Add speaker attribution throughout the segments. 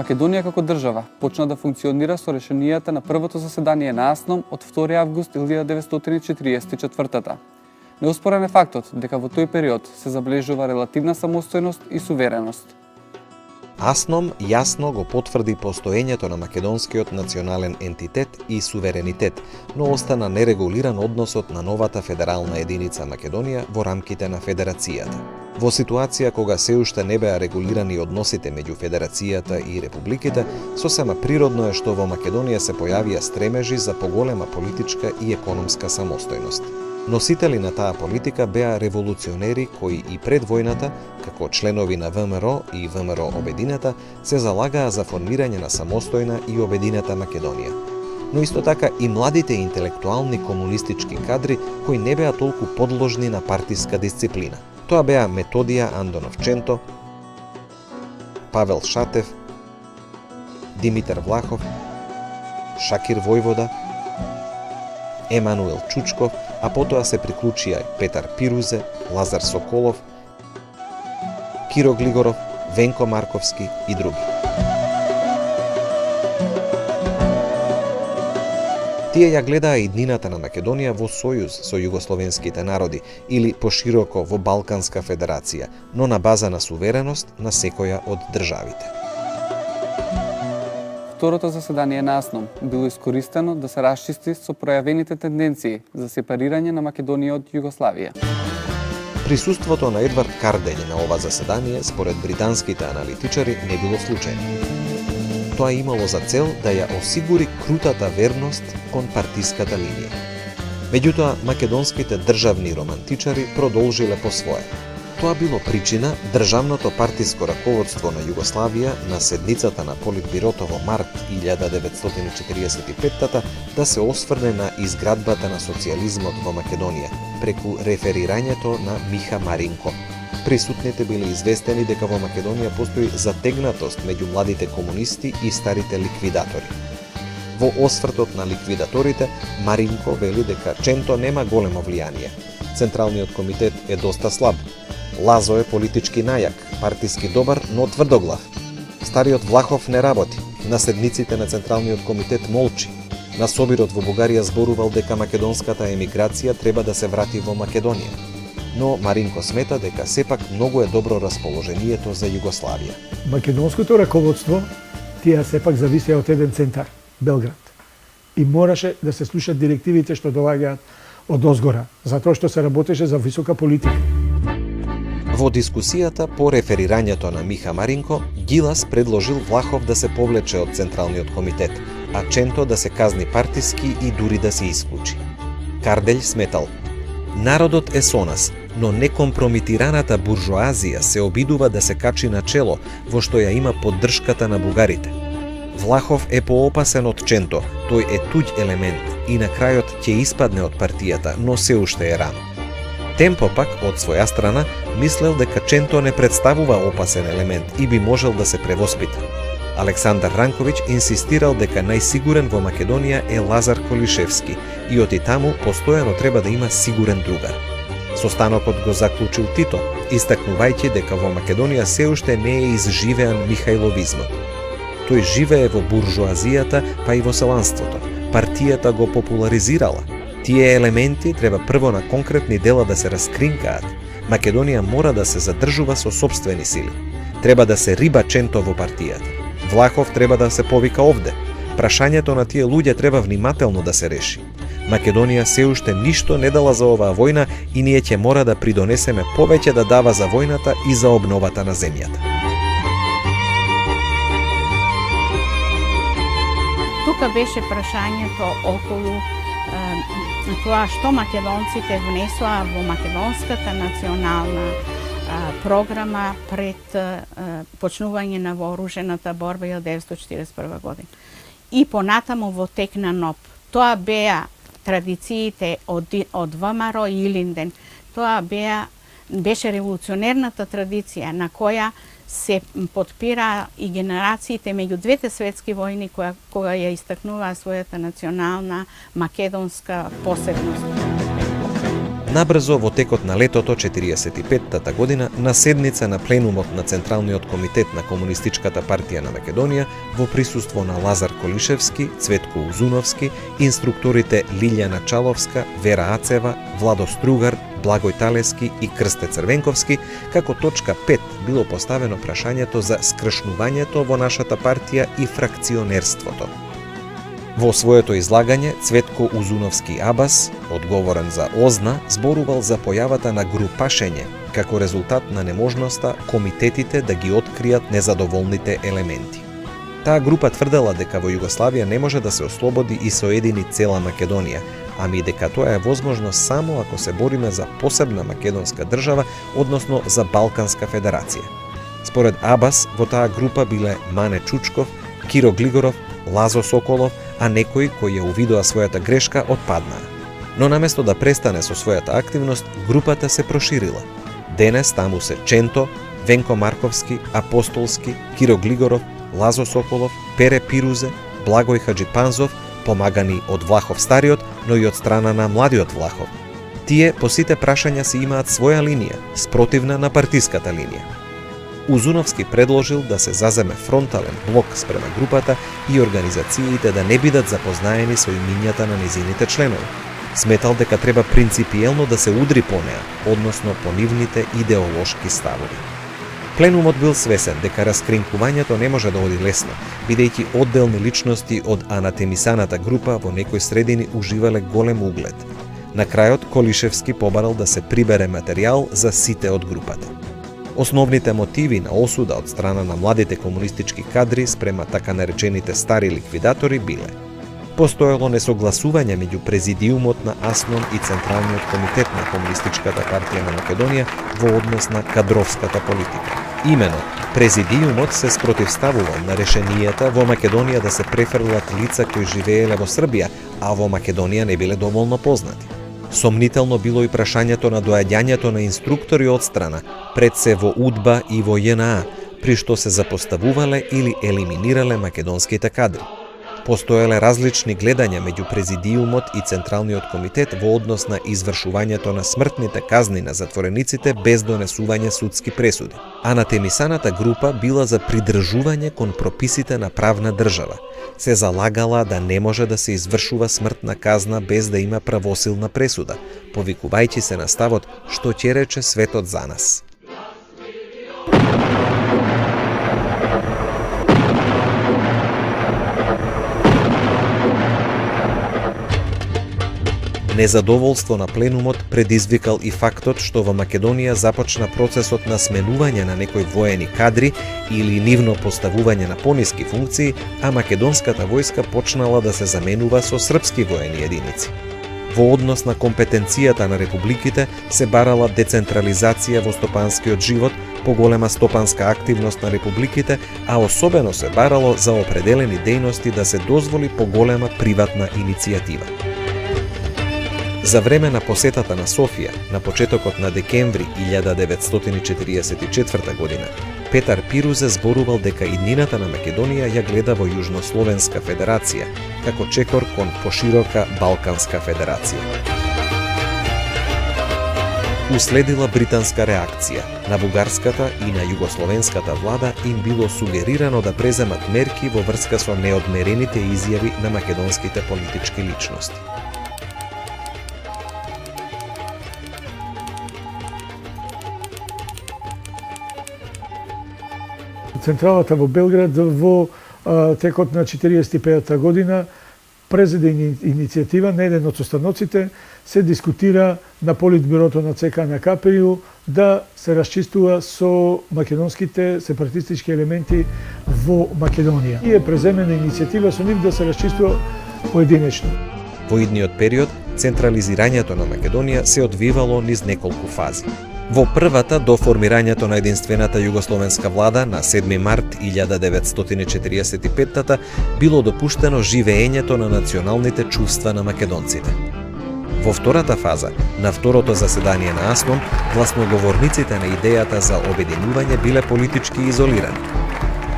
Speaker 1: Македонија како држава почна да функционира со решенијата на првото заседание на АСНОМ од 2 август 1944. Неоспорен е фактот дека во тој период се забележува релативна самостојност и сувереност.
Speaker 2: АСНОМ јасно го потврди постоењето на македонскиот национален ентитет и суверенитет, но остана нерегулиран односот на новата федерална единица Македонија во рамките на федерацијата. Во ситуација кога се уште не беа регулирани односите меѓу федерацијата и републиките, сосема природно е што во Македонија се појавија стремежи за поголема политичка и економска самостојност. Носители на таа политика беа револуционери кои и пред војната, како членови на ВМРО и ВМРО Обединета, се залагаа за формирање на самостојна и обединета Македонија. Но исто така и младите интелектуални комунистички кадри кои не беа толку подложни на партиска дисциплина. Тоа беа Методија Андонов Ченто, Павел Шатев, Димитар Влахов, Шакир Војвода, Емануел Чучков, а потоа се приклучија Петар Пирузе, Лазар Соколов, Киро Глигоров, Венко Марковски и други. Тие ја гледаа иднината на Македонија во сојуз со југословенските народи или пошироко во Балканска федерација, но на база на сувереност на секоја од државите.
Speaker 1: Второто заседание на АСНОМ било искористено да се расчисти со пројавените тенденции за сепарирање на Македонија од Југославија.
Speaker 2: Присуството на Едвард Карделј на ова заседание, според британските аналитичари, не било случајно. Тоа имало за цел да ја осигури крутата верност кон партиската линија. Меѓутоа, македонските државни романтичари продолжиле по свое. Тоа било причина државното партиско раководство на Југославија на седницата на Политбирото во март 1945 да се осврне на изградбата на социјализмот во Македонија преку реферирањето на Миха Маринко. Присутните биле известени дека во Македонија постои затегнатост меѓу младите комунисти и старите ликвидатори. Во освртот на ликвидаторите, Маринко вели дека Ченто нема големо влијание. Централниот комитет е доста слаб. Лазо е политички најак, партиски добар, но тврдоглав. Стариот Влахов не работи. На седниците на Централниот комитет молчи. На собирот во Бугарија зборувал дека македонската емиграција треба да се врати во Македонија. Но Маринко смета дека сепак многу е добро расположението за Југославија.
Speaker 3: Македонското раководство тие сепак зависеа од еден центар, Белград. И мораше да се слушаат директивите што доаѓаат од озгора, затоа што се работеше за висока политика.
Speaker 2: Во дискусијата по реферирањето на Миха Маринко, Гилас предложил Влахов да се повлече од Централниот комитет, а Ченто да се казни партиски и дури да се исклучи. Карделј сметал: народот е со нас, но некомпромитираната буржоазија се обидува да се качи на чело, во што ја има поддршката на бугарите. Влахов е поопасен од Ченто, тој е туѓ елемент и на крајот ќе испадне од партијата, но се уште е рано. Темпо пак, од своја страна, мислел дека Ченто не представува опасен елемент и би можел да се превоспита. Александар Ранковиќ инсистирал дека најсигурен во Македонија е Лазар Колишевски и оти таму постојано треба да има сигурен другар. Состанокот го заклучил Тито, истакнувајќи дека во Македонија се уште не е изживеан михајловизмот. Тој живее во буржоазијата, па и во селанството. Партијата го популаризирала. Тие елементи треба прво на конкретни дела да се раскринкаат. Македонија мора да се задржува со сопствени сили. Треба да се риба Ченто во партијата. Влахов треба да се повика овде. Прашањето на тие луѓе треба внимателно да се реши. Македонија се уште ништо не дала за оваа војна и ние ќе мора да придонесеме повеќе да дава за војната и за обновата на земјата.
Speaker 4: Тука беше прашањето околу тоа што македонците внесоа во македонската национална програма пред почнување на вооружената борба 1941 година. И понатаму во тек на НОП. Тоа беа традициите од ВМРО и Илинден. Тоа беше револуционерната традиција на која се подпира и генерациите меѓу двете светски војни кога ја истакнуваа својата национална македонска посебност.
Speaker 2: Набрзо во текот на летото 45-та година на седница на пленумот на Централниот комитет на Комунистичката партија на Македонија во присуство на Лазар Колишевски, Цветко Узуновски, инструкторите Лилјана Чаловска, Вера Ацева, Владо Стругар, Благој Талески и Крсте Црвенковски, како точка 5 било поставено прашањето за скршнувањето во нашата партија и фракционерството. Во своето излагање, Цветко Узуновски Абас, одговорен за ОЗНА, зборувал за појавата на групашење, како резултат на неможноста комитетите да ги откријат незадоволните елементи. Таа група тврдела дека во Југославија не може да се ослободи и соедини цела Македонија, ами дека тоа е возможно само ако се бориме за посебна македонска држава, односно за Балканска федерација. Според Абас, во таа група биле Мане Чучков, Киро Глигоров, Лазо Соколов, а некои кои ја увидоа својата грешка отпаднаа. Но наместо да престане со својата активност, групата се проширила. Денес таму се Ченто, Венко Марковски, Апостолски, Киро Глигоров, Лазо Соколов, Пере Пирузе, Благој Хаджипанзов, помагани од Влахов Стариот, но и од страна на младиот Влахов. Тие по сите прашања си имаат своја линија, спротивна на партиската линија. Узуновски предложил да се заземе фронтален блок спрема групата и организациите да не бидат запознаени со имињата на незините членови. Сметал дека треба принципиелно да се удри по неа, односно по нивните идеолошки ставови. Пленумот бил свесен дека раскринкувањето не може да оди лесно, бидејќи одделни личности од анатемисаната група во некои средини уживале голем углед. На крајот Колишевски побарал да се прибере материјал за сите од групата. Основните мотиви на осуда од страна на младите комунистички кадри спрема така наречените стари ликвидатори биле: постоело несогласување меѓу президиумот на АСНОМ и Централниот комитет на Комунистичката партија на Македонија во однос на кадровската политика. Имено, президиумот се спротивставувал на решенијата во Македонија да се префрлат лица кои живееле во Србија, а во Македонија не биле доволно познати. Сомнително било и прашањето на доаѓањето на инструктори од страна, пред се во УДБА и во ЈНА, при што се запоставувале или елиминирале македонските кадри. Постоеле различни гледања меѓу президиумот и Централниот комитет во однос на извршувањето на смртните казни на затворениците без донесување судски пресуди. Анатемисаната група била за придржување кон прописите на правна држава. Се залагала да не може да се извршува смртна казна без да има правосилна пресуда, повикувајќи се на ставот што ќе рече светот за нас. Незадоволство на пленумот предизвикал и фактот што во Македонија започна процесот на сменување на некои воени кадри или нивно поставување на пониски функции, а македонската војска почнала да се заменува со српски воени единици. Во однос на компетенцијата на републиките се барала децентрализација во стопанскиот живот, поголема стопанска активност на републиките, а особено се барало за определени дејности да се дозволи поголема приватна иницијатива. За време на посетата на Софија, на почетокот на декември 1944 година, Петар Пирузе зборувал дека иднината на Македонија ја гледа во Јужнословенска федерација, како чекор кон поширока Балканска федерација. Уследила британска реакција. На бугарската и на југословенската влада им било сугерирано да преземат мерки во врска со неодмерените изјави на македонските политички личности.
Speaker 3: Централата во Белград во текот на 45-та година презеде иницијатива на еден од состаноците се дискутира на политбирото на ЦК на КПИУ да се расчистува со македонските сепаратистички елементи во Македонија. И е преземена иницијатива со нив да се расчистува поединечно.
Speaker 2: Во идниот период, централизирањето на Македонија се одвивало низ неколку фази. Во првата до формирањето на единствената југословенска влада на 7 март 1945 било допуштено живеењето на националните чувства на македонците. Во втората фаза, на второто заседание на АСНОМ, гласноговорниците на идејата за обединување биле политички изолирани.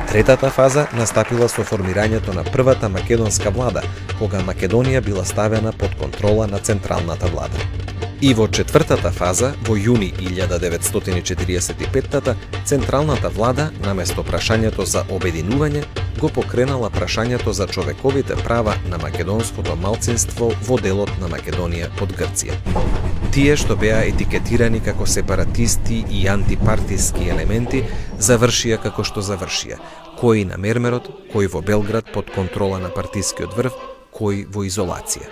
Speaker 2: Третата фаза настапила со формирањето на првата македонска влада, кога Македонија била ставена под контрола на централната влада. И во четвртата фаза, во јуни 1945-та, Централната влада, наместо прашањето за обединување, го покренала прашањето за човековите права на македонското малцинство во делот на Македонија под Грција. Тие што беа етикетирани како сепаратисти и антипартиски елементи, завршија како што завршија. Кои на мермерот, кои во Белград под контрола на партискиот врв, кои во изолација.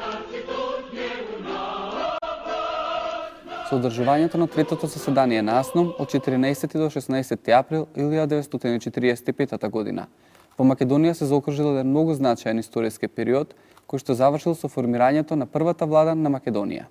Speaker 1: Со одржувањето на третото заседание на АСНОМ од 14 до 16 април 1945 година, во Македонија се заокружил еден многу значаен историски период, кој што завршил со формирањето на првата влада на Македонија.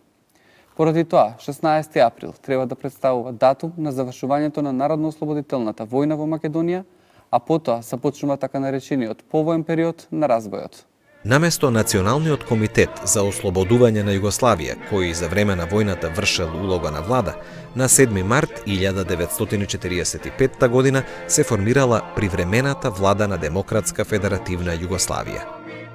Speaker 1: Поради тоа, 16 април треба да представува датум на завршувањето на Народно-ослободителната војна во Македонија, а потоа започнува така наречениот повоен период на развојот.
Speaker 2: Наместо Националниот комитет за ослободување на Југославија, кој за време на војната вршел улога на влада, на 7 март 1945 година се формирала привремената влада на Демократска федеративна Југославија.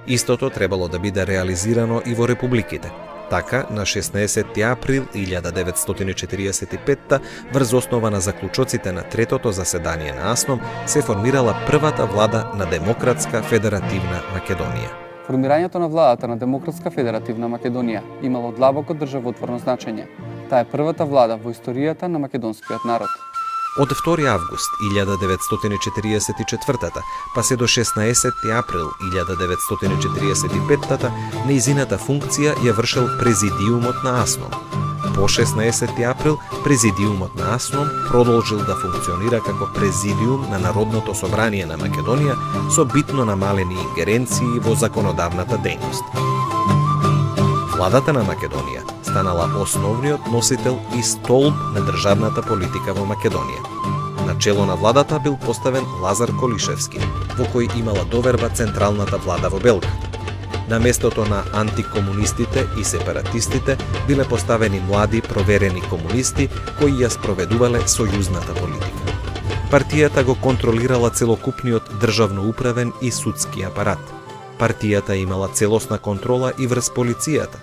Speaker 2: Истото требало да биде реализирано и во републиките. Така, на 16 април 1945 врз основа на заклучоците на третото заседание на АСНОМ се формирала првата влада на Демократска федеративна Македонија.
Speaker 1: Формирањето на владата на Демократска федеративна Македонија имало длабоко државотворно значење. Таа е првата влада во историјата на македонскиот народ.
Speaker 2: Од 2 август 1944 па се до 16 април 1945 нејзината функција ја вршел Президиумот на АСНОМ. По 16 април Президиумот на АСНОМ продолжил да функционира како Президиум на Народното собрание на Македонија со битно намалени ингеренции во законодавната дејност. Владата на Македонија станала основниот носител и столб на државната политика во Македонија. На чело на владата бил поставен Лазар Колишевски, во кој имала доверба Централната влада во Белград. На местото на антикомунистите и сепаратистите биле поставени млади проверени комунисти кои ја спроведувале сојузната политика. Партијата го контролирала целокупниот државно-управен и судски апарат. Партијата имала целосна контрола и врз полицијата.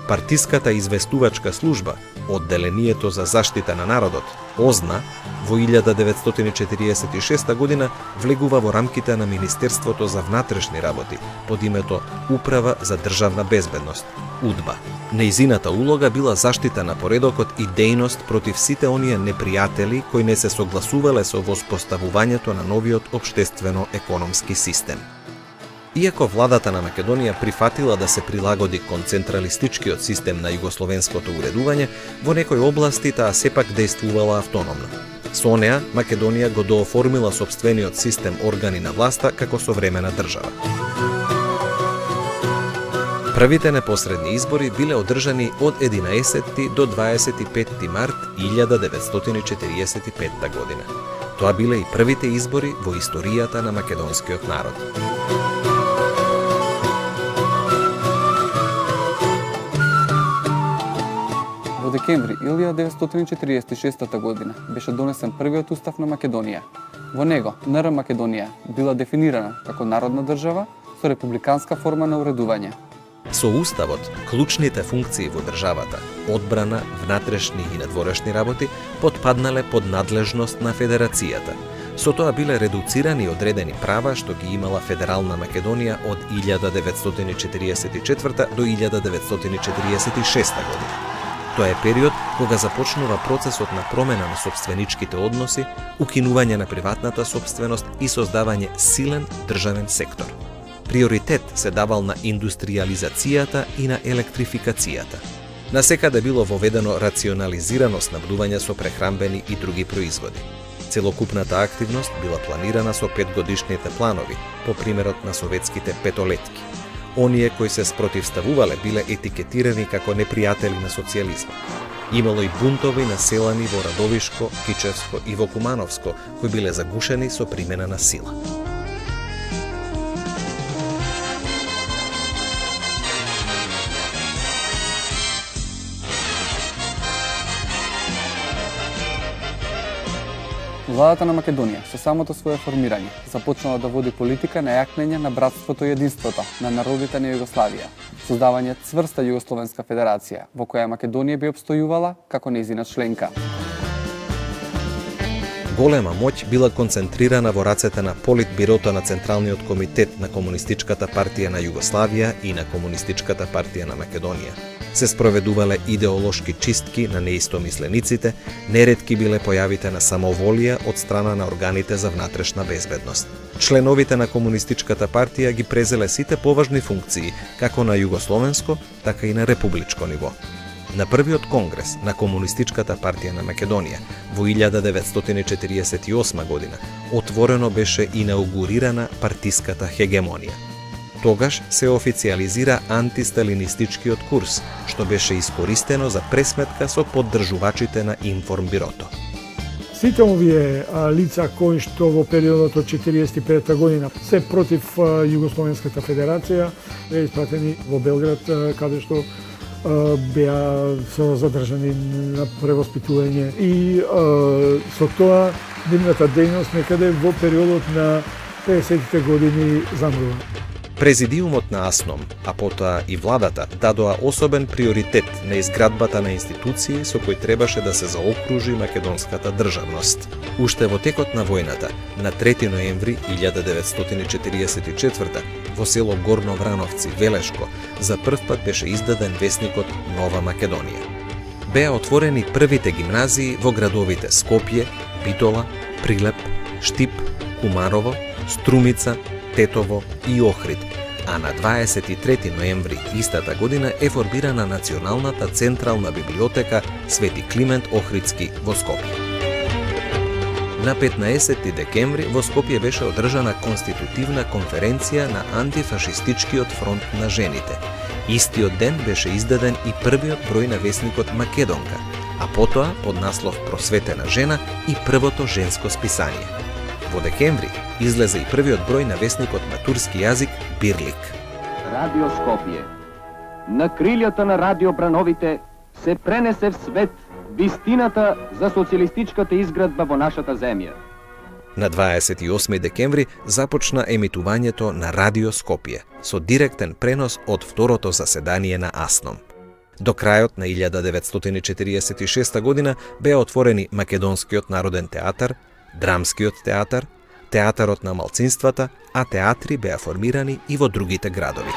Speaker 2: Партиската известувачка служба, Одделението за заштита на народот, ОЗНА, во 1946 година влегува во рамките на Министерството за внатрешни работи под името Управа за државна безбедност, УДБА. Нејзината улога била заштита на поредокот и дејност против сите оние непријатели кои не се согласувале со воспоставувањето на новиот општествено-економски систем. Иако владата на Македонија прифатила да се прилагоди кон централистичкиот систем на југословенското уредување, во некои области таа сепак дејствувала автономно. Со неа, Македонија го дооформила сопствениот систем органи на власта како современа држава. Првите непосредни избори биле одржани од 11 до 25 март 1945 година. Тоа биле и првите избори во историјата на македонскиот народ.
Speaker 1: Во декември 1946 година беше донесен првиот устав на Македонија. Во него НР Македонија била дефинирана како народна држава со републиканска форма на уредување.
Speaker 2: Со уставот, клучните функции во државата, одбрана, внатрешни и надворешни работи, потпаднале под надлежност на федерацијата. Со тоа биле редуцирани и одредени права што ги имала Федерална Македонија од 1944 до 1946 година. Тоа е период кога започнува процесот на промена на сопственичките односи, укинување на приватната сопственост и создавање силен државен сектор. Приоритет се давал на индустриализацијата и на електрификацијата. Насекаде било воведено рационализирано снабдување со прехранбени и други производи. Целокупната активност била планирана со 5-годишните планови, по примерот на советските петолетки. Оние кои се спротивставувале биле етикетирани како непријатели на социјализмот. Имало и бунтови населани во Радовишко, Кичевско и во Кумановско, кои биле загушени со примена на сила.
Speaker 1: Владата на Македонија со самото свое формирање започнала да води политика на јакнење на братството и единството на народите на Југославија, создавање цврста Југословенска федерација во која Македонија би опстојувала како нејзина членка.
Speaker 2: Голема моќ била концентрирана во рацете на Политбирото на Централниот комитет на Комунистичката партија на Југославија и на Комунистичката партија на Македонија. Се спроведувале идеолошки чистки на неистомислениците, неретки биле појавите на самоволија од страна на органите за внатрешна безбедност. Членовите на Комунистичката партија ги презеле сите поважни функции, како на југословенско, така и на републичко ниво. На првиот конгрес на Комунистичката партија на Македонија во 1948 година отворено беше инаугурирана партиската хегемонија. Тогаш се официализира антисталинистичкиот курс, што беше искористено за пресметка со поддржувачите на Информбирото.
Speaker 3: Сите овие лица кои што во периодот од 1945 година се против Југословенската федерација беа испратени во Белград, каде што беа задржани на превоспитување и со тоа нивната дејност некаде во периодот на 50-тите години замрува.
Speaker 2: Президиумот на АСНОМ, а потоа и владата, дадоа особен приоритет на изградбата на институции со кои требаше да се заокружи македонската државност. Уште во текот на војната, на 3 ноември 1944 во село Горно Врановци, Велешко, за прв пат беше издаден весникот Нова Македонија. Беа отворени првите гимназии во градовите Скопје, Битола, Прилеп, Штип, Кумарово, Струмица, Тетово и Охрид, а на 23 ноември истата година е формирана Националната централна библиотека Свети Климент Охридски во Скопје. На 15 декември во Скопје беше одржана конститутивна конференција на антифашистичкиот фронт на жените. Истиот ден беше издаден и првиот број на весникот Македонка, а потоа под наслов Просветена жена и првото женско списание. Во декември излезе и првиот број на весникот на турски јазик Бирлик.
Speaker 5: Радио Скопје. На крилјата на радио Брановите се пренесе в свет вистината за социјалистичката изградба во нашата земја.
Speaker 2: На 28 декември започна емитувањето на Радио Скопје со директен пренос од второто заседание на АСНОМ. До крајот на 1946 година беа отворени Македонскиот народен театар, Драмскиот театар, Театарот на малцинствата, а театри беа формирани и во другите градови.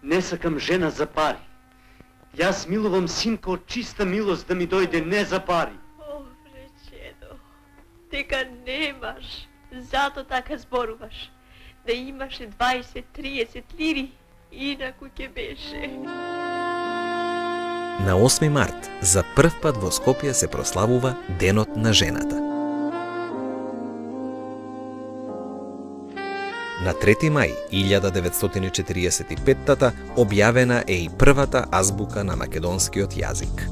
Speaker 6: Не сакам жена за пари. Јас милувам синка од чиста милост да ми дојде не за пари.
Speaker 7: О, речено, дека немаш, зато така зборуваш. Да имаше 20-30 лири, инаку ќе беше.
Speaker 2: На 8 март, за прв пат во Скопје се прославува Денот на жената. На 3 мај 1945 објавена е и првата азбука на македонскиот јазик.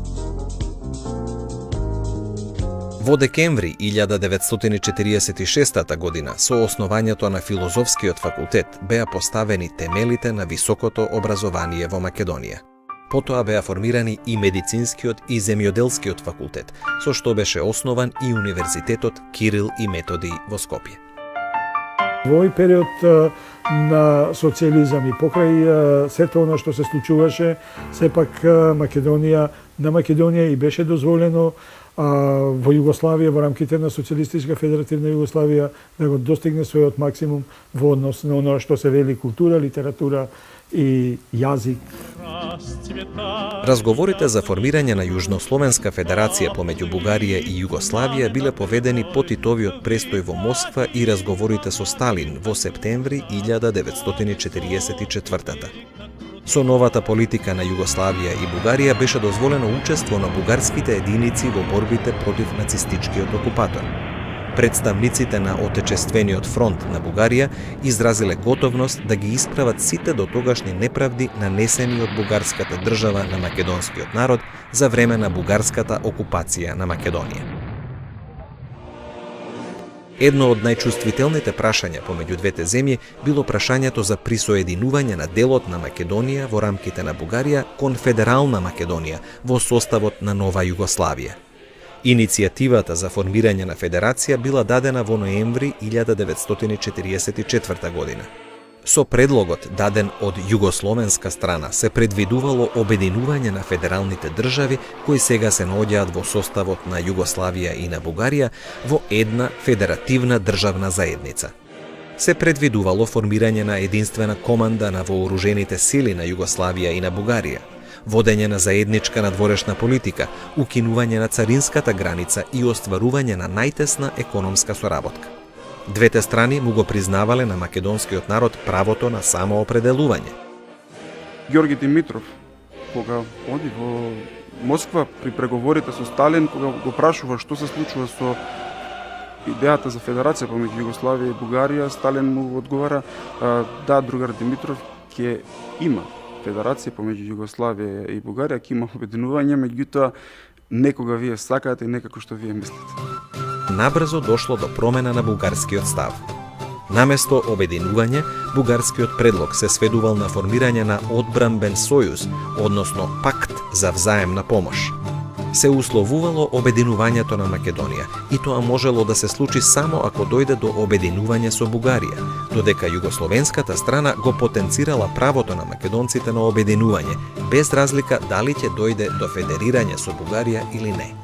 Speaker 2: Во декември 1946 година, со основањето на Филозофскиот факултет, беа поставени темелите на високото образование во Македонија. Потоа беа формирани и Медицинскиот и Земјоделскиот факултет, со што беше основан и Универзитетот Кирил и Методий во Скопје.
Speaker 3: Во овој период на социјализам и покрај сето она што се случуваше, сепак на Македонија и беше дозволено во Југославија, во рамките на Социјалистичка федеративна Југославија, да го достигне својот максимум во однос на оно што се вели култура, литература и јазик.
Speaker 2: Разговорите за формирање на Јужнословенска федерација помеѓу Бугарија и Југославија биле поведени по Титовиот престој во Москва и разговорите со Сталин во септември 1944. Со новата политика на Југославија и Бугарија беше дозволено учество на бугарските единици во борбите против нацистичкиот окупатор. Представниците на Отечествениот фронт на Бугарија изразиле готовност да ги исправат сите дотогашни неправди нанесени од бугарската држава на македонскиот народ за време на бугарската окупација на Македонија. Едно од најчувствителните прашања помеѓу двете земји било прашањето за присоединување на делот на Македонија во рамките на Бугарија кон Федерална Македонија во составот на Нова Југославија. Иницијативата за формирање на федерација била дадена во ноември 1944 година. Со предлогот даден од југословенска страна се предвидувало обединување на федералните држави кои сега се наоѓаат во составот на Југославија и на Бугарија во една федеративна државна заедница. Се предвидувало формирање на единствена команда на вооружените сили на Југославија и на Бугарија, водење на заедничка надворешна политика, укинување на царинската граница и остварување на најтесна економска соработка. Двете страни му го признавале на македонскиот народ правото на самоопределување.
Speaker 8: Ѓорги Димитров, кога оди во Москва при преговорите со Сталин, кога го прашува што се случува со идејата за федерација помеѓу Југославија и Бугарија, Сталин му одговара: да, другар Димитров, ќе има федерација помеѓу Југославија и Бугарија, ќе има обединување, меѓутоа некога вие сакате и некако што вие мислите.
Speaker 2: Набрзо дошло до промена на бугарскиот став. Наместо обединување, бугарскиот предлог се сведувал на формирање на одбранбен сојуз, односно пакт за взаемна помош. Се условувало обединувањето на Македонија и тоа можело да се случи само ако дојде до обединување со Бугарија, додека југословенската страна го потенцирала правото на македонците на обединување, без разлика дали ќе дојде до федерирање со Бугарија или не.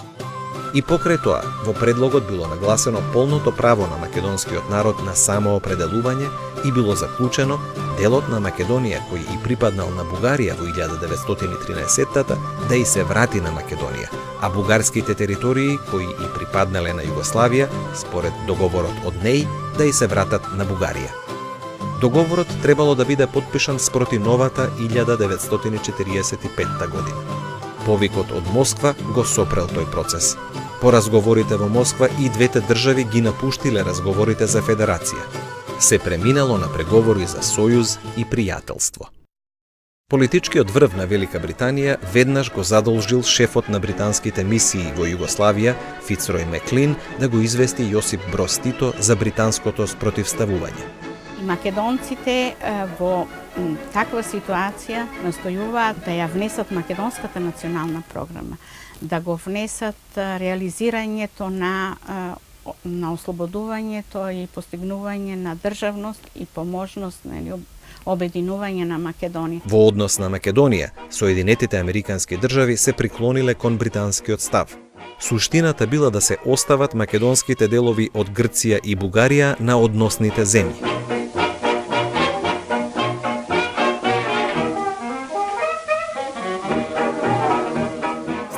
Speaker 2: И покрај тоа, во предлогот било нагласено полното право на македонскиот народ на самоопределување и било заклучено делот на Македонија кој и припаднал на Бугарија во 1913-тата да и се врати на Македонија, а бугарските територии кои и припаднале на Југославија, според договорот од НЕИ, да и се вратат на Бугарија. Договорот требало да биде потпишан спроти новата 1945 година. Повикот од Москва го сопрел тој процес. По разговорите во Москва и двете држави ги напуштиле разговорите за федерација. Се преминало на преговори за сојуз и пријателство. Политичкиот врв на Велика Британија веднаш го задолжил шефот на британските мисии во Југославија, Фицрој Меклин, да го извести Јосип Броз Тито за британското спротивставување.
Speaker 4: Македонците во таква ситуација настојуваат да ја внесат македонската национална програма, да го внесат реализирањето на ослободувањето и постигнување на државност и поможност на обединување на Македонија.
Speaker 2: Во однос на Македонија, Соединетите Американски држави се приклониле кон британскиот став. Суштината била да се остават македонските делови од Грција и Бугарија на односните земји.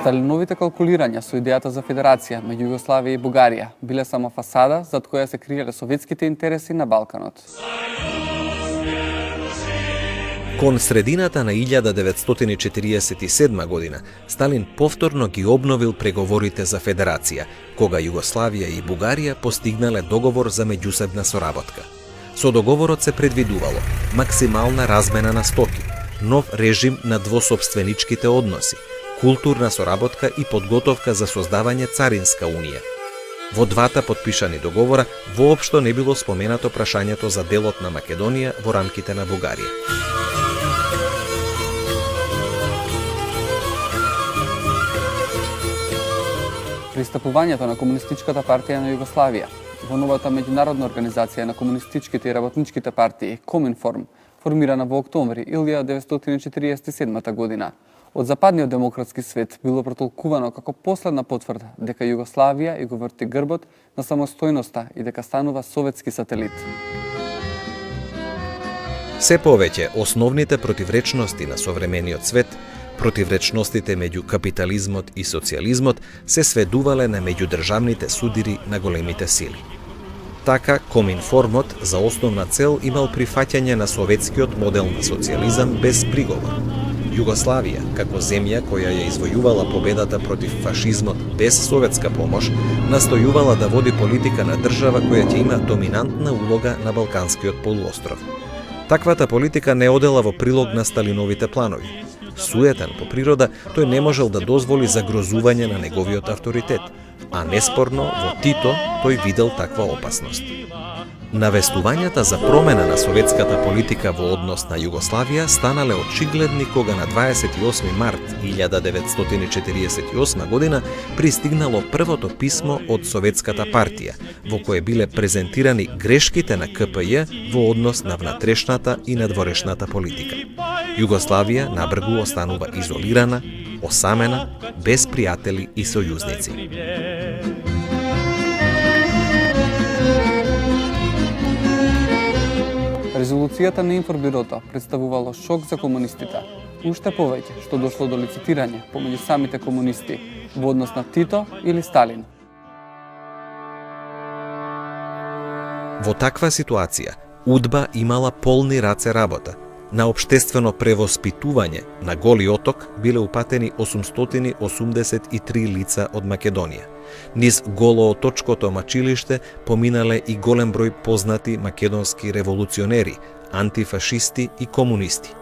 Speaker 1: Сталиновите калкулирања со идејата за федерација меѓу Југославија и Бугарија биле само фасада зад која се криеле советските интереси на Балканот.
Speaker 2: Кон средината на 1947 година, Сталин повторно ги обновил преговорите за федерација, кога Југославија и Бугарија постигнале договор за меѓусебна соработка. Со договорот се предвидувало максимална размена на стоки, нов режим на двосопственичките односи, културна соработка и подготовка за создавање царинска унија. Во двата потпишани договора воопшто не било споменато прашањето за делот на Македонија во рамките на Бугарија.
Speaker 1: Пристапувањето на Комунистичката партија на Југославија во новата меѓународна организација на комунистичките и работничките партии Коминформ, формирана во октомври 1947 година, од западниот демократски свет било протолкувано како последна потврда дека Југославија и го врти грбот на самостојноста и дека станува советски сателит.
Speaker 2: Се повеќе основните противречности на современиот свет, противречностите меѓу капитализмот и социјализмот се сведувале на меѓудржавните судири на големите сили. Така, Коминформот за основна цел имал прифаќање на советскиот модел на социјализам без приговор. Југославија, како земја која ја извојувала победата против фашизмот без советска помош, настојувала да води политика на држава која ќе има доминантна улога на Балканскиот полуостров. Таквата политика не одела во прилог на Сталиновите планови. Суетен по природа, тој не можел да дозволи загрозување на неговиот авторитет, а неспорно во Тито тој видел таква опасност. Навестувањата за промена на советската политика во однос на Југославија станале очигледни кога на 28 март 1948 година пристигнало првото писмо од Советската партија, во кое биле презентирани грешките на КПЈ во однос на внатрешната и надворешната политика. Југославија набргу останува изолирана, осамена, без пријатели и сојузници.
Speaker 1: Резолуцијата на Информбирото представувало шок за комунистите. Уште повеќе што дошло до лицитирање помеѓу самите комунисти во однос на Тито или Сталин.
Speaker 2: Во таква ситуација, УДБА имала полни раце работа. На општествено превоспитување на Голи оток биле упатени 883 лица од Македонија. Низ голооточкото мачилиште поминале и голем број познати македонски револуционери, антифашисти и комунисти.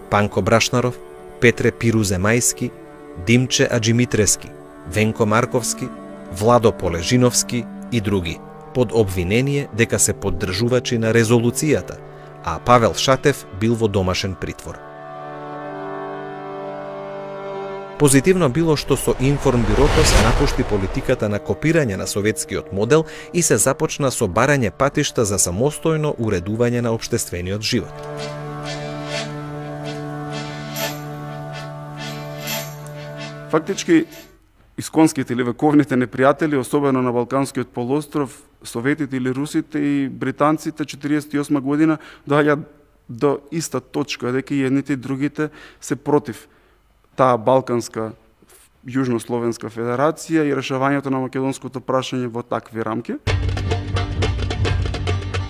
Speaker 2: Панко Брашнаров, Петре Пируземајски, Димче Аџимитрески, Венко Марковски, Владо Полежиновски и други, под обвинение дека се поддржувачи на резолуцијата, а Павел Шатев бил во домашен притвор. Позитивно било што со Информбирото се напушти политиката на копирање на советскиот модел и се започна со барање патишта за самостојно уредување на општествениот живот.
Speaker 8: Фактички, исконските или вековните непријатели, особено на Балканскиот полуостров, советите или русите и британците 48 година доаѓаат до иста точка, дека и едните и другите се против таа Балканска Јужнословенска федерација и решавањето на македонското прашање во такви рамки.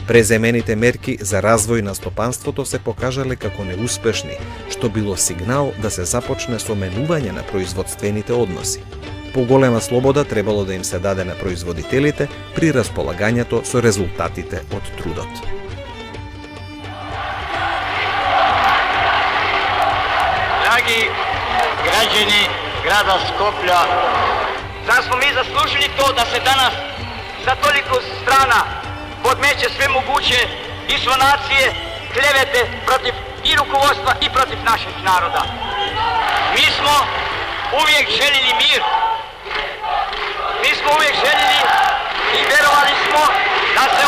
Speaker 2: Преземените мерки за развој на стопанството се покажале како неуспешни, што било сигнал да се започне со менување на производствените односи. Поголема слобода требало да им се даде на производителите при располагањето со резултатите од трудот.
Speaker 9: Драги граѓани града Скопје, зар смо ми заслужили то да се данас за толику страна подмече све могуче и со нације клевете против и руководства и против наших народа. Mi smo uvijek željeli mir. Mi smo uvijek željeli i vjerovali smo da se